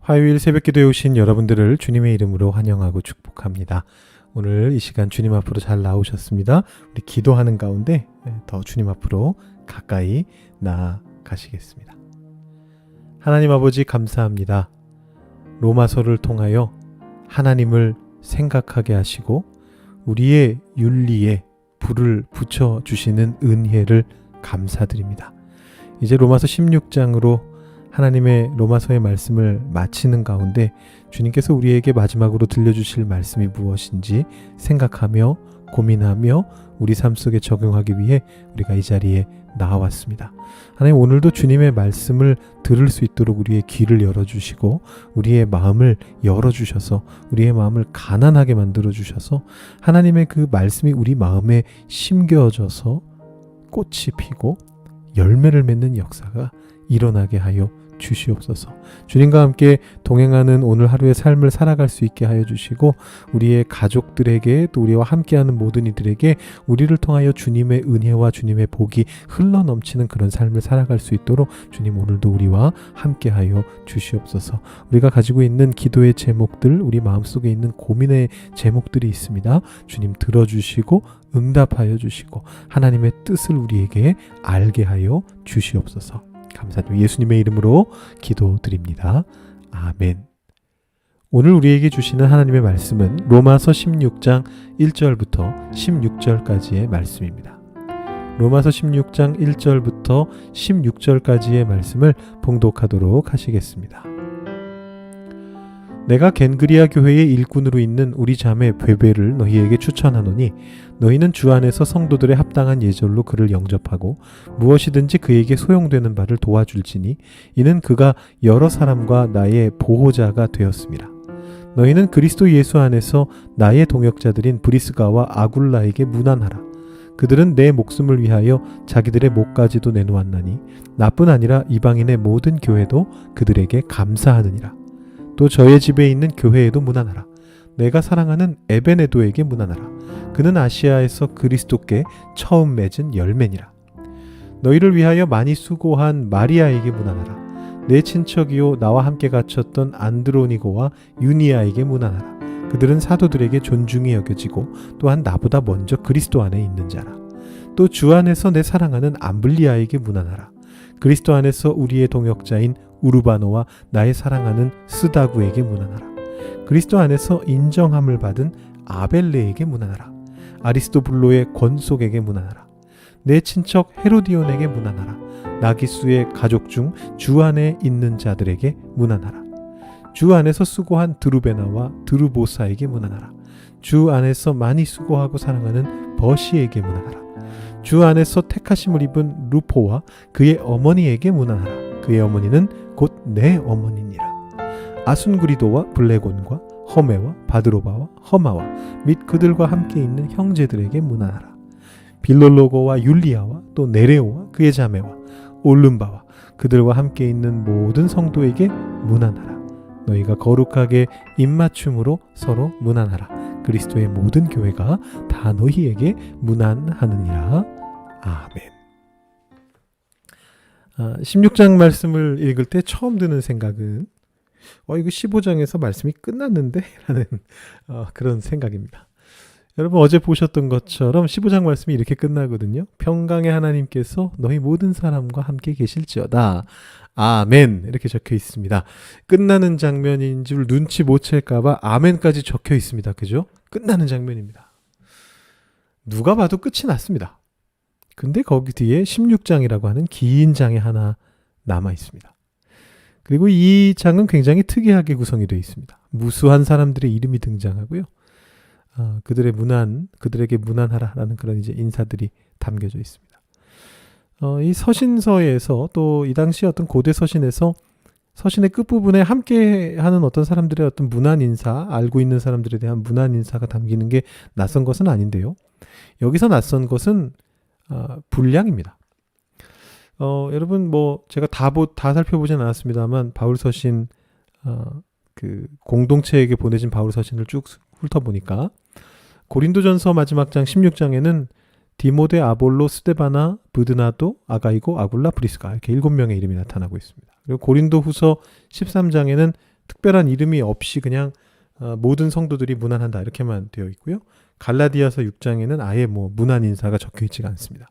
화요일 새벽기도에 오신 여러분들을 주님의 이름으로 환영하고 축복합니다. 오늘 이 시간 주님 앞으로 잘 나오셨습니다. 우리 기도하는 가운데 더 주님 앞으로 가까이 나아가시겠습니다. 하나님 아버지 감사합니다. 로마서를 통하여 하나님을 생각하게 하시고 우리의 윤리에 불을 붙여주시는 은혜를 감사드립니다. 이제 로마서 16장으로 하나님의 로마서의 말씀을 마치는 가운데 주님께서 우리에게 마지막으로 들려주실 말씀이 무엇인지 생각하며 고민하며 우리 삶 속에 적용하기 위해 우리가 이 자리에 나왔습니다. 하나님, 오늘도 주님의 말씀을 들을 수 있도록 우리의 귀를 열어주시고 우리의 마음을 열어주셔서 우리의 마음을 가난하게 만들어주셔서 하나님의 그 말씀이 우리 마음에 심겨져서 꽃이 피고 열매를 맺는 역사가 일어나게 하여 주시옵소서. 주님과 함께 동행하는 오늘 하루의 삶을 살아갈 수 있게 하여 주시고 우리의 가족들에게 또 우리와 함께하는 모든 이들에게 우리를 통하여 주님의 은혜와 주님의 복이 흘러넘치는 그런 삶을 살아갈 수 있도록 주님 오늘도 우리와 함께하여 주시옵소서. 우리가 가지고 있는 기도의 제목들, 우리 마음속에 있는 고민의 제목들이 있습니다. 주님 들어주시고 응답하여 주시고 하나님의 뜻을 우리에게 알게 하여 주시옵소서. 감사드립니다. 예수님의 이름으로 기도드립니다. 아멘. 오늘 우리에게 주시는 하나님의 말씀은 로마서 16장 1절부터 16절까지의 말씀입니다. 로마서 16장 1절부터 16절까지의 말씀을 봉독하도록 하시겠습니다. 내가 겐그리아 교회의 일꾼으로 있는 우리 자매 베베를 너희에게 추천하노니 너희는 주 안에서 성도들의 합당한 예절로 그를 영접하고 무엇이든지 그에게 소용되는 바를 도와줄지니 이는 그가 여러 사람과 나의 보호자가 되었습니다. 너희는 그리스도 예수 안에서 나의 동역자들인 브리스가와 아굴라에게 문안하라. 그들은 내 목숨을 위하여 자기들의 목까지도 내놓았나니 나뿐 아니라 이방인의 모든 교회도 그들에게 감사하느니라. 또 저의 집에 있는 교회에도 문안하라. 내가 사랑하는 에베네도에게 문안하라. 그는 아시아에서 그리스도께 처음 맺은 열매니라. 너희를 위하여 많이 수고한 마리아에게 문안하라. 내 친척이요 나와 함께 갇혔던 안드로니고와 유니아에게 문안하라. 그들은 사도들에게 존중이 여겨지고 또한 나보다 먼저 그리스도 안에 있는 자라. 또 주 안에서 내 사랑하는 암블리아에게 문안하라. 그리스도 안에서 우리의 동역자인 우르바노와 나의 사랑하는 스다구에게 문안하라. 그리스도 안에서 인정함을 받은 아벨레에게 문안하라. 아리스토블로의 권속에게 문안하라. 내 친척 헤로디온에게 문안하라. 나기수의 가족 중 주 안에 있는 자들에게 문안하라. 주 안에서 수고한 드루베나와 드루보사에게 문안하라. 주 안에서 많이 수고하고 사랑하는 버시에게 문안하라. 주 안에서 택하심을 입은 루포와 그의 어머니에게 문안하라. 그의 어머니는 곧 내 어머니니라. 아순그리도와 블레곤과 허메와 바드로바와 허마와 및 그들과 함께 있는 형제들에게 문안하라. 빌롤로고와 율리아와 또 네레오와 그의 자매와 올름바와 그들과 함께 있는 모든 성도에게 문안하라. 너희가 거룩하게 입맞춤으로 서로 문안하라. 그리스도의 모든 교회가 다 너희에게 문안하느니라. 아멘. 16장 말씀을 읽을 때 처음 드는 생각은 이거 15장에서 말씀이 끝났는데? 라는 그런 생각입니다. 여러분 어제 보셨던 것처럼 15장 말씀이 이렇게 끝나거든요. 평강의 하나님께서 너희 모든 사람과 함께 계실지어다. 아멘 이렇게 적혀 있습니다. 끝나는 장면인 줄 눈치 못 챌까 봐 아멘까지 적혀 있습니다. 그죠? 끝나는 장면입니다. 누가 봐도 끝이 났습니다. 근데 거기 뒤에 16장이라고 하는 긴 장이 하나 남아 있습니다. 그리고 이 장은 굉장히 특이하게 구성이 되어 있습니다. 무수한 사람들의 이름이 등장하고요. 그들에게 문안하라라는 그런 이제 인사들이 담겨져 있습니다. 이 서신서에서 또 이 당시 어떤 고대 서신에서 서신의 끝부분에 함께하는 어떤 사람들의 어떤 문안 인사, 알고 있는 사람들에 대한 문안 인사가 담기는 게 낯선 것은 아닌데요. 여기서 낯선 것은 분량입니다. 여러분 제가 다 살펴보진 않았습니다만 바울 서신 그 공동체에게 보내진 바울 서신을 쭉 훑어보니까 고린도전서 마지막 장 16장에는 디모데, 아볼로, 스데바나, 브드나도, 아가이고, 아굴라, 브리스가 이렇게 7명의 이름이 나타나고 있습니다. 그리고 고린도 후서 13장에는 특별한 이름이 없이 그냥 모든 성도들이 문안한다 이렇게만 되어 있고요. 갈라디아서 6장에는 아예 뭐 문안 인사가 적혀 있지가 않습니다.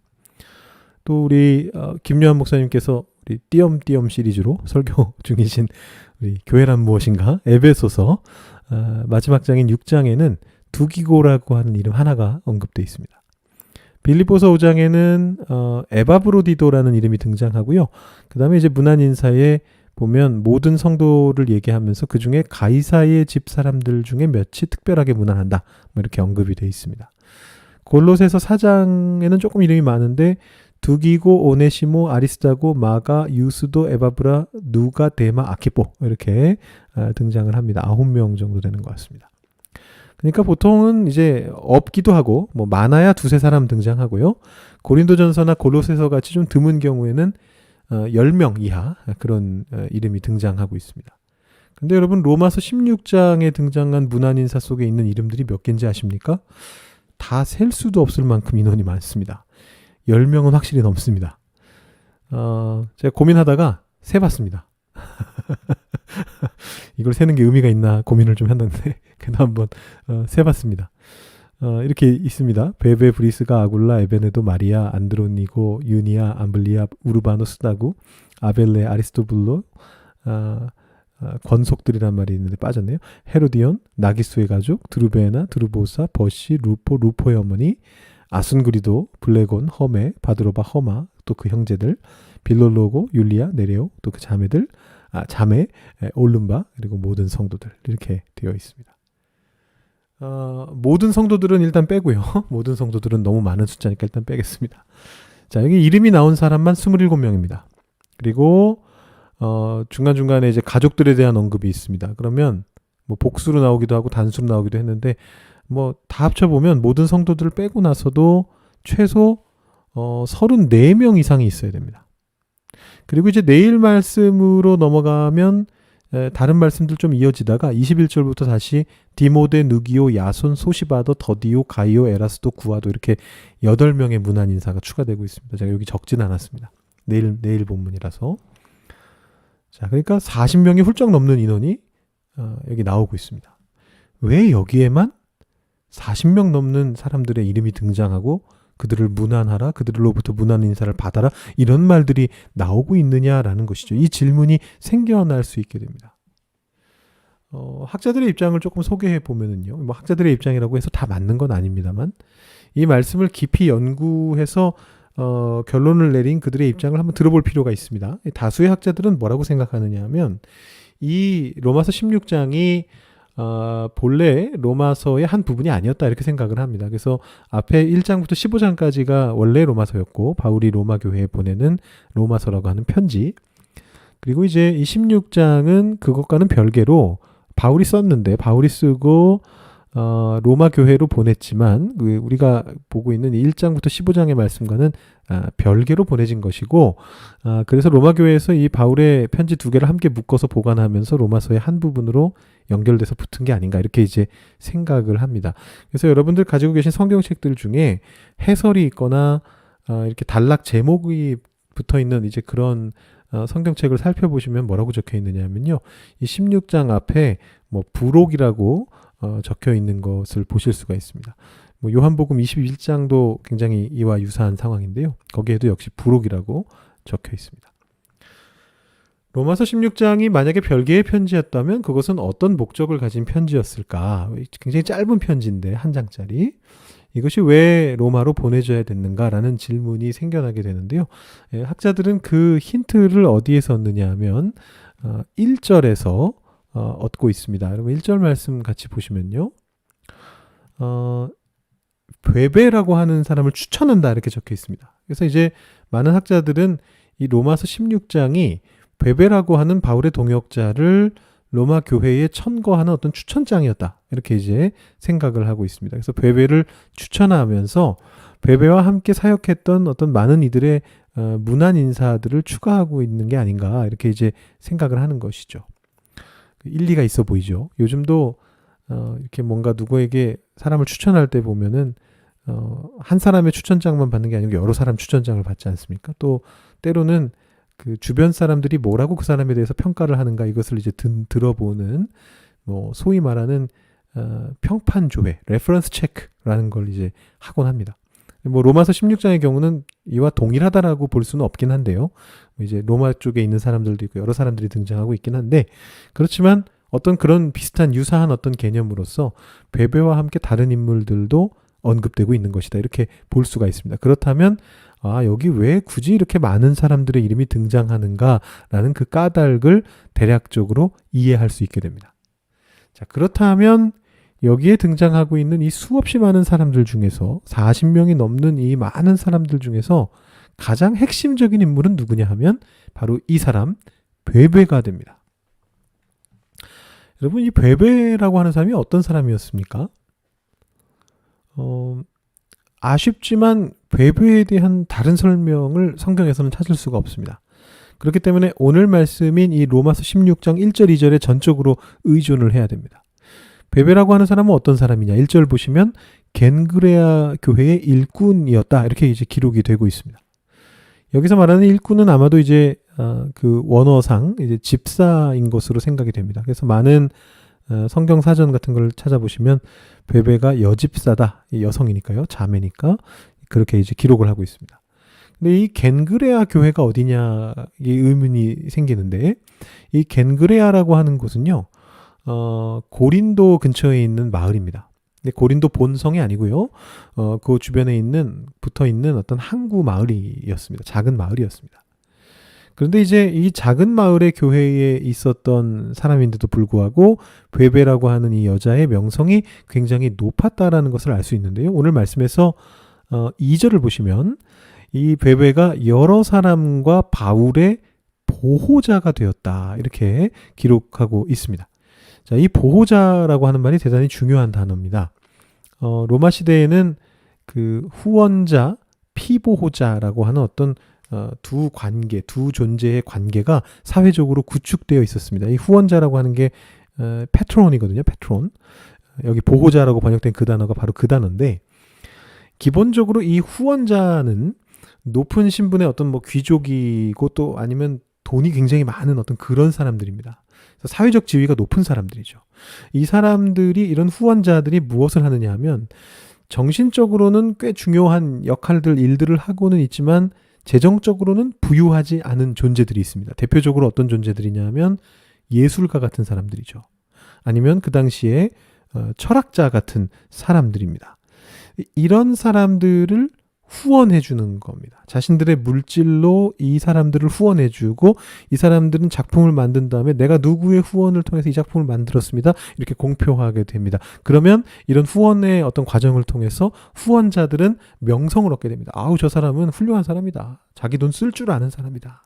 또 우리 김요한 목사님께서 우리 띄엄띄엄 시리즈로 설교 중이신 우리 교회란 무엇인가 에베소서 마지막 장인 6장에는 두기고라고 하는 이름 하나가 언급되어 있습니다. 빌립보서 5장에는 에바브로디도라는 이름이 등장하고요. 그 다음에 이제 문안 인사에 보면 모든 성도를 얘기하면서 그 중에 가이사의 집 사람들 중에 몇이 특별하게 문안한다. 뭐 이렇게 언급이 되어 있습니다. 골로새서 4장에는 조금 이름이 많은데 두기고, 오네시모, 아리스다고, 마가, 유스도, 에바브라, 누가, 데마, 아키포 이렇게 등장을 합니다. 9명 정도 되는 것 같습니다. 그러니까 보통은 이제 없기도 하고 뭐 많아야 두세 사람 등장하고요. 고린도전서나 골로새서 같이 좀 드문 경우에는 10명 이하 그런 이름이 등장하고 있습니다. 근데 여러분 로마서 16장에 등장한 문안인사 속에 있는 이름들이 몇 개인지 아십니까? 다 셀 수도 없을 만큼 인원이 많습니다. 10명은 확실히 넘습니다. 제가 고민하다가 세봤습니다. 이걸 세는 게 의미가 있나 고민을 좀 했는데 그래도 한번 세봤습니다. 이렇게 있습니다. 베베, 브리스가, 아굴라, 에베네도, 마리아, 안드로니고, 유니아, 암블리아, 우르바노, 스다구, 아벨레, 아리스토블로, 권속들이란 말이 있는데 빠졌네요. 헤로디온, 나기수의 가족, 드루베나, 드루보사, 버시, 루포, 루포의 어머니, 아순그리도, 블레곤, 허메, 바드로바, 허마, 또 그 형제들, 빌롤로고, 율리아, 네레오, 또 그 자매들, 자매, 올름바, 그리고 모든 성도들 이렇게 되어 있습니다. 모든 성도들은 일단 빼고요. 모든 성도들은 너무 많은 숫자니까 일단 빼겠습니다. 자, 여기 이름이 나온 사람만 27명입니다. 그리고 중간중간에 이제 가족들에 대한 언급이 있습니다. 그러면 뭐 복수로 나오기도 하고 단수로 나오기도 했는데 뭐 다 합쳐보면 모든 성도들을 빼고 나서도 최소 34명 이상이 있어야 됩니다. 그리고 이제 내일 말씀으로 넘어가면 다른 말씀들 좀 이어지다가 21절부터 다시 디모데, 누기오, 야손, 소시바더, 더디오, 가이오, 에라스도, 구아도 이렇게 8명의 문안 인사가 추가되고 있습니다. 제가 여기 적진 않았습니다. 내일 본문이라서. 자, 그러니까 40명이 훌쩍 넘는 인원이 여기 나오고 있습니다. 왜 여기에만 40명 넘는 사람들의 이름이 등장하고 그들을 문안하라, 그들로부터 문안 인사를 받아라 이런 말들이 나오고 있느냐라는 것이죠. 이 질문이 생겨날 수 있게 됩니다. 학자들의 입장을 조금 소개해 보면은요. 뭐 학자들의 입장이라고 해서 다 맞는 건 아닙니다만 이 말씀을 깊이 연구해서 결론을 내린 그들의 입장을 한번 들어볼 필요가 있습니다. 다수의 학자들은 뭐라고 생각하느냐 하면 이 로마서 16장이 본래 로마서의 한 부분이 아니었다 이렇게 생각을 합니다. 그래서 앞에 1장부터 15장까지가 원래 로마서였고 바울이 로마 교회에 보내는 로마서라고 하는 편지, 그리고 이제 이 16장은 그것과는 별개로 바울이 썼는데 바울이 쓰고 로마 교회로 보냈지만 우리가 보고 있는 1장부터 15장의 말씀과는 별개로 보내진 것이고, 그래서 로마 교회에서 이 바울의 편지 2개를 함께 묶어서 보관하면서 로마서의 한 부분으로 연결돼서 붙은 게 아닌가 이렇게 이제 생각을 합니다. 그래서 여러분들 가지고 계신 성경책들 중에 해설이 있거나 이렇게 단락 제목이 붙어 있는 이제 그런 성경책을 살펴보시면 뭐라고 적혀 있느냐면요, 이 16장 앞에 뭐 부록이라고 적혀 있는 것을 보실 수가 있습니다. 뭐 요한복음 21장도 굉장히 이와 유사한 상황인데요. 거기에도 역시 부록이라고 적혀 있습니다. 로마서 16장이 만약에 별개의 편지였다면 그것은 어떤 목적을 가진 편지였을까? 굉장히 짧은 편지인데 한 장짜리. 이것이 왜 로마로 보내져야 됐는가라는 질문이 생겨나게 되는데요. 학자들은 그 힌트를 어디에서 얻느냐 하면 1절에서 얻고 있습니다. 여러분 1절 말씀 같이 보시면요. 베베라고 하는 사람을 추천한다 이렇게 적혀 있습니다. 그래서 이제 많은 학자들은 이 로마서 16장이 베베라고 하는 바울의 동역자를 로마 교회에 천거하는 어떤 추천장이었다 이렇게 이제 생각을 하고 있습니다. 그래서 베베를 추천하면서 베베와 함께 사역했던 어떤 많은 이들의 문안 인사들을 추가하고 있는 게 아닌가 이렇게 이제 생각을 하는 것이죠. 일리가 있어 보이죠. 요즘도 이렇게 뭔가 누구에게 사람을 추천할 때 보면은 한 사람의 추천장만 받는 게 아니고 여러 사람 추천장을 받지 않습니까? 또 때로는 그 주변 사람들이 뭐라고 그 사람에 대해서 평가를 하는가 이것을 이제 들어보는 뭐 소위 말하는 평판 조회, 레퍼런스 체크라는 걸 이제 하곤 합니다. 뭐 로마서 16장의 경우는 이와 동일하다라고 볼 수는 없긴 한데요. 이제 로마 쪽에 있는 사람들도 있고 여러 사람들이 등장하고 있긴 한데 그렇지만 어떤 그런 비슷한 유사한 어떤 개념으로서 베베와 함께 다른 인물들도 언급되고 있는 것이다. 이렇게 볼 수가 있습니다. 그렇다면 여기 왜 굳이 이렇게 많은 사람들의 이름이 등장하는가라는 그 까닭을 대략적으로 이해할 수 있게 됩니다. 자, 그렇다면 여기에 등장하고 있는 이 수없이 많은 사람들 중에서 40명이 넘는 이 많은 사람들 중에서 가장 핵심적인 인물은 누구냐 하면 바로 이 사람 베베가 됩니다. 여러분 이 베베라고 하는 사람이 어떤 사람이었습니까? 아쉽지만 베베에 대한 다른 설명을 성경에서는 찾을 수가 없습니다. 그렇기 때문에 오늘 말씀인 이 로마서 16장 1절 2절에 전적으로 의존을 해야 됩니다. 베베라고 하는 사람은 어떤 사람이냐? 1절 보시면 겐그레아 교회의 일꾼이었다. 이렇게 이제 기록이 되고 있습니다. 여기서 말하는 일꾼은 아마도 이제 그 원어상 이제 집사인 것으로 생각이 됩니다. 그래서 많은 성경 사전 같은 걸 찾아보시면 베베가 여집사다. 여성이니까요. 자매니까 그렇게 이제 기록을 하고 있습니다. 근데 이 겐그레아 교회가 어디냐 이 의문이 생기는데 이 겐그레아라고 하는 곳은요. 고린도 근처에 있는 마을입니다. 근데 고린도 본성이 아니고요. 그 주변에 붙어 있는 어떤 항구 마을이었습니다. 작은 마을이었습니다. 그런데 이제 이 작은 마을의 교회에 있었던 사람인데도 불구하고 베베라고 하는 이 여자의 명성이 굉장히 높았다라는 것을 알 수 있는데요. 오늘 말씀에서 2절을 보시면 이 베베가 여러 사람과 바울의 보호자가 되었다. 이렇게 기록하고 있습니다. 자, 이 보호자라고 하는 말이 대단히 중요한 단어입니다. 로마 시대에는 그 후원자, 피보호자라고 하는 어떤 두 존재의 관계가 사회적으로 구축되어 있었습니다. 이 후원자라고 하는 게 패트론이거든요. 패트론. 여기 보호자라고 번역된 그 단어가 바로 그 단어인데 기본적으로 이 후원자는 높은 신분의 어떤 뭐 귀족이고 또 아니면 돈이 굉장히 많은 어떤 그런 사람들입니다. 사회적 지위가 높은 사람들이죠. 이 사람들이 이런 후원자들이 무엇을 하느냐 하면 정신적으로는 꽤 중요한 일들을 하고는 있지만 재정적으로는 부유하지 않은 존재들이 있습니다. 대표적으로 어떤 존재들이냐 하면 예술가 같은 사람들이죠. 아니면 그 당시에 철학자 같은 사람들입니다. 이런 사람들을 후원해 주는 겁니다. 자신들의 물질로 이 사람들을 후원해 주고 이 사람들은 작품을 만든 다음에 내가 누구의 후원을 통해서 이 작품을 만들었습니다. 이렇게 공표하게 됩니다. 그러면 이런 후원의 어떤 과정을 통해서 후원자들은 명성을 얻게 됩니다. 저 사람은 훌륭한 사람이다. 자기 돈 쓸 줄 아는 사람이다.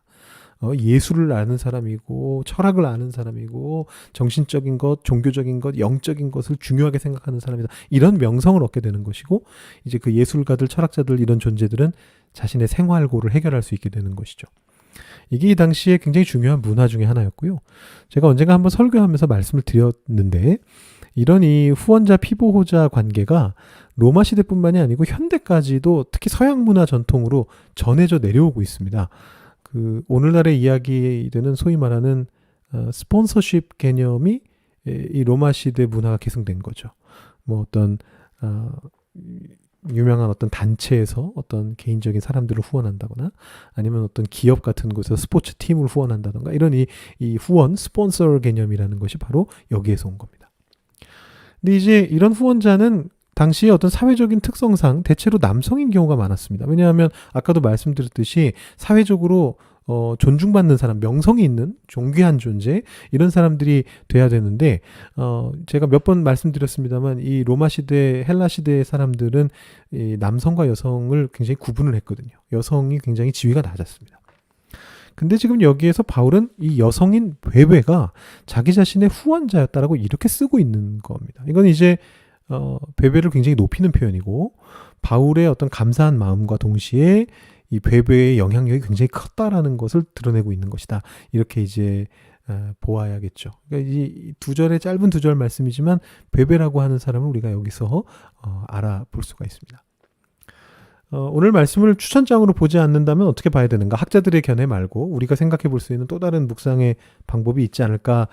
예술을 아는 사람이고 철학을 아는 사람이고 정신적인 것, 종교적인 것, 영적인 것을 중요하게 생각하는 사람이다. 이런 명성을 얻게 되는 것이고 이제 그 예술가들, 철학자들 이런 존재들은 자신의 생활고를 해결할 수 있게 되는 것이죠. 이게 이 당시에 굉장히 중요한 문화 중에 하나였고요. 제가 언젠가 한번 설교하면서 말씀을 드렸는데 이런 이 후원자 피보호자 관계가 로마 시대뿐만이 아니고 현대까지도 특히 서양 문화 전통으로 전해져 내려오고 있습니다. 그 오늘날의 이야기되는 소위 말하는 스폰서십 개념이 이 로마 시대 문화가 계승된 거죠. 뭐 어떤 유명한 어떤 단체에서 어떤 개인적인 사람들을 후원한다거나 아니면 어떤 기업 같은 곳에서 스포츠 팀을 후원한다던가 이런 이 후원 스폰서 개념이라는 것이 바로 여기에서 온 겁니다. 근데 이제 이런 후원자는 당시의 어떤 사회적인 특성상 대체로 남성인 경우가 많았습니다. 왜냐하면 아까도 말씀드렸듯이 사회적으로 존중받는 사람, 명성이 있는 존귀한 존재 이런 사람들이 돼야 되는데 제가 몇 번 말씀드렸습니다만 이 로마 시대, 헬라 시대의 사람들은 이 남성과 여성을 굉장히 구분을 했거든요. 여성이 굉장히 지위가 낮았습니다. 근데 지금 여기에서 바울은 이 여성인 베베가 자기 자신의 후원자였다라고 이렇게 쓰고 있는 겁니다. 이건 이제 베베를 굉장히 높이는 표현이고 바울의 어떤 감사한 마음과 동시에 이 베베의 영향력이 굉장히 컸다라는 것을 드러내고 있는 것이다. 이렇게 이제 보아야겠죠. 그러니까 이 짧은 두 절 말씀이지만 베베라고 하는 사람을 우리가 여기서 알아볼 수가 있습니다. 오늘 말씀을 추천장으로 보지 않는다면 어떻게 봐야 되는가? 학자들의 견해 말고 우리가 생각해 볼 수 있는 또 다른 묵상의 방법이 있지 않을까?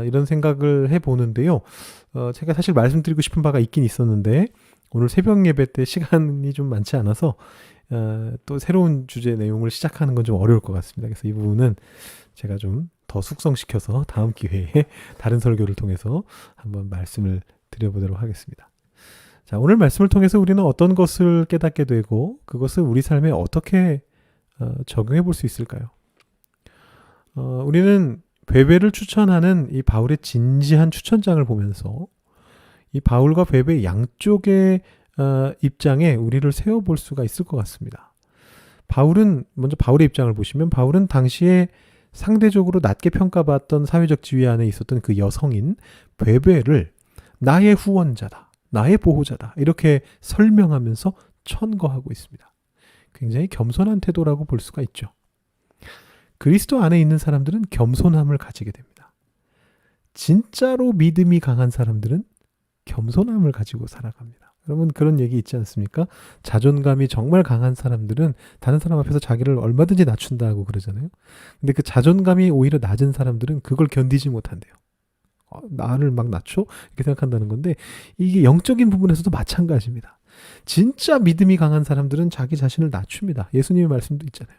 이런 생각을 해보는데요. 제가 사실 말씀드리고 싶은 바가 있긴 있었는데 오늘 새벽 예배 때 시간이 좀 많지 않아서 또 새로운 주제 내용을 시작하는 건 좀 어려울 것 같습니다. 그래서 이 부분은 제가 좀 더 숙성시켜서 다음 기회에 다른 설교를 통해서 한번 말씀을 드려보도록 하겠습니다. 자, 오늘 말씀을 통해서 우리는 어떤 것을 깨닫게 되고 그것을 우리 삶에 어떻게 적용해 볼 수 있을까요? 우리는 베베를 추천하는 이 바울의 진지한 추천장을 보면서 이 바울과 베베 양쪽의 입장에 우리를 세워볼 수가 있을 것 같습니다. 먼저 바울의 입장을 보시면 바울은 당시에 상대적으로 낮게 평가받던 사회적 지위 안에 있었던 그 여성인 베베를 나의 후원자다, 나의 보호자다 이렇게 설명하면서 천거하고 있습니다. 굉장히 겸손한 태도라고 볼 수가 있죠. 그리스도 안에 있는 사람들은 겸손함을 가지게 됩니다. 진짜로 믿음이 강한 사람들은 겸손함을 가지고 살아갑니다. 여러분 그런 얘기 있지 않습니까? 자존감이 정말 강한 사람들은 다른 사람 앞에서 자기를 얼마든지 낮춘다고 그러잖아요. 근데 그 자존감이 오히려 낮은 사람들은 그걸 견디지 못한대요. 나를 막 낮춰? 이렇게 생각한다는 건데 이게 영적인 부분에서도 마찬가지입니다. 진짜 믿음이 강한 사람들은 자기 자신을 낮춥니다. 예수님의 말씀도 있잖아요.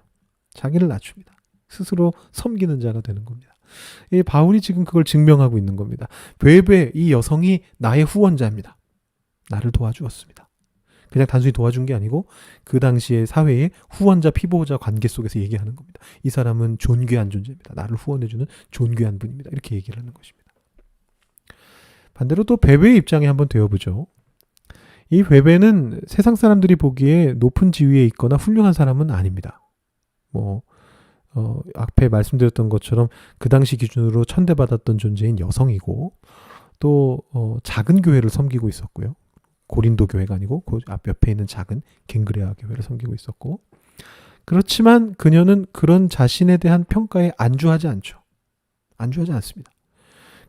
자기를 낮춥니다. 스스로 섬기는 자가 되는 겁니다. 바울이 지금 그걸 증명하고 있는 겁니다. 베베 이 여성이 나의 후원자입니다. 나를 도와주었습니다. 그냥 단순히 도와준 게 아니고 그 당시의 사회의 후원자 피보호자 관계 속에서 얘기하는 겁니다. 이 사람은 존귀한 존재입니다. 나를 후원해주는 존귀한 분입니다. 이렇게 얘기를 하는 것입니다. 반대로 또 베베의 입장에 한번 되어보죠. 이 베베는 세상 사람들이 보기에 높은 지위에 있거나 훌륭한 사람은 아닙니다. 앞에 말씀드렸던 것처럼 그 당시 기준으로 천대받았던 존재인 여성이고 또 작은 교회를 섬기고 있었고요. 고린도 교회가 아니고 그 옆에 있는 작은 갱그레아 교회를 섬기고 있었고 그렇지만 그녀는 그런 자신에 대한 평가에 안주하지 않죠. 안주하지 않습니다.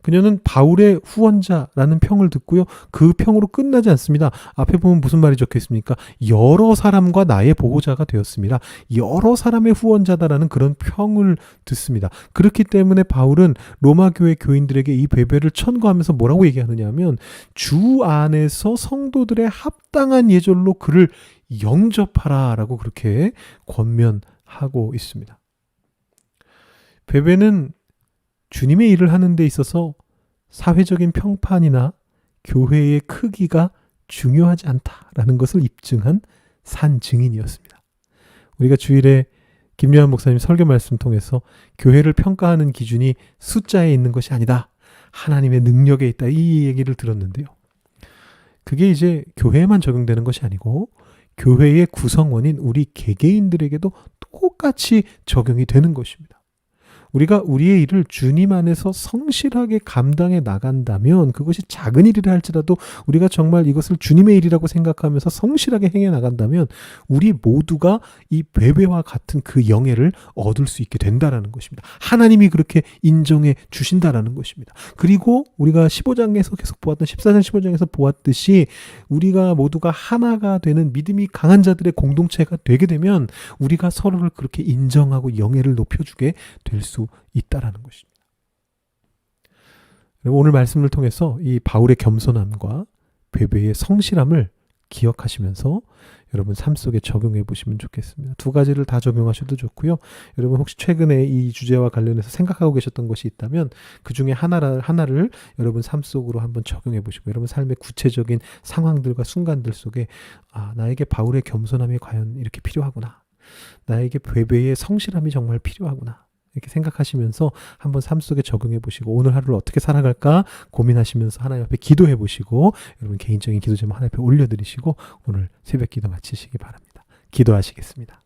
그녀는 바울의 후원자라는 평을 듣고요. 그 평으로 끝나지 않습니다. 앞에 보면 무슨 말이 적혀 있습니까? 여러 사람과 나의 보호자가 되었습니다. 여러 사람의 후원자다라는 그런 평을 듣습니다. 그렇기 때문에 바울은 로마 교회 교인들에게 이 베베를 천거하면서 뭐라고 얘기하느냐 하면 주 안에서 성도들의 합당한 예절로 그를 영접하라라고 그렇게 권면하고 있습니다. 베베는 주님의 일을 하는 데 있어서 사회적인 평판이나 교회의 크기가 중요하지 않다라는 것을 입증한 산 증인이었습니다. 우리가 주일에 김요한 목사님 설교 말씀 통해서 교회를 평가하는 기준이 숫자에 있는 것이 아니다. 하나님의 능력에 있다. 이 얘기를 들었는데요. 그게 이제 교회에만 적용되는 것이 아니고 교회의 구성원인 우리 개개인들에게도 똑같이 적용이 되는 것입니다. 우리가 우리의 일을 주님 안에서 성실하게 감당해 나간다면 그것이 작은 일이라 할지라도 우리가 정말 이것을 주님의 일이라고 생각하면서 성실하게 행해 나간다면 우리 모두가 이 베베와 같은 그 영예를 얻을 수 있게 된다라는 것입니다. 하나님이 그렇게 인정해 주신다라는 것입니다. 그리고 우리가 15장에서 계속 보았던 14장 15장에서 보았듯이 우리가 모두가 하나가 되는 믿음이 강한 자들의 공동체가 되게 되면 우리가 서로를 그렇게 인정하고 영예를 높여주게 될 수 있다라는 것입니다. 오늘 말씀을 통해서 이 바울의 겸손함과 베베의 성실함을 기억하시면서 여러분 삶 속에 적용해 보시면 좋겠습니다. 두 가지를 다 적용하셔도 좋고요. 여러분 혹시 최근에 이 주제와 관련해서 생각하고 계셨던 것이 있다면 그 중에 하나를 여러분 삶 속으로 한번 적용해 보시고 여러분 삶의 구체적인 상황들과 순간들 속에 나에게 바울의 겸손함이 과연 이렇게 필요하구나. 나에게 베베의 성실함이 정말 필요하구나. 이렇게 생각하시면서 한번 삶 속에 적용해 보시고 오늘 하루를 어떻게 살아갈까 고민하시면서 하나님 앞에 기도해 보시고 여러분 개인적인 기도 제목 하나님 앞에 올려드리시고 오늘 새벽 기도 마치시기 바랍니다. 기도하시겠습니다.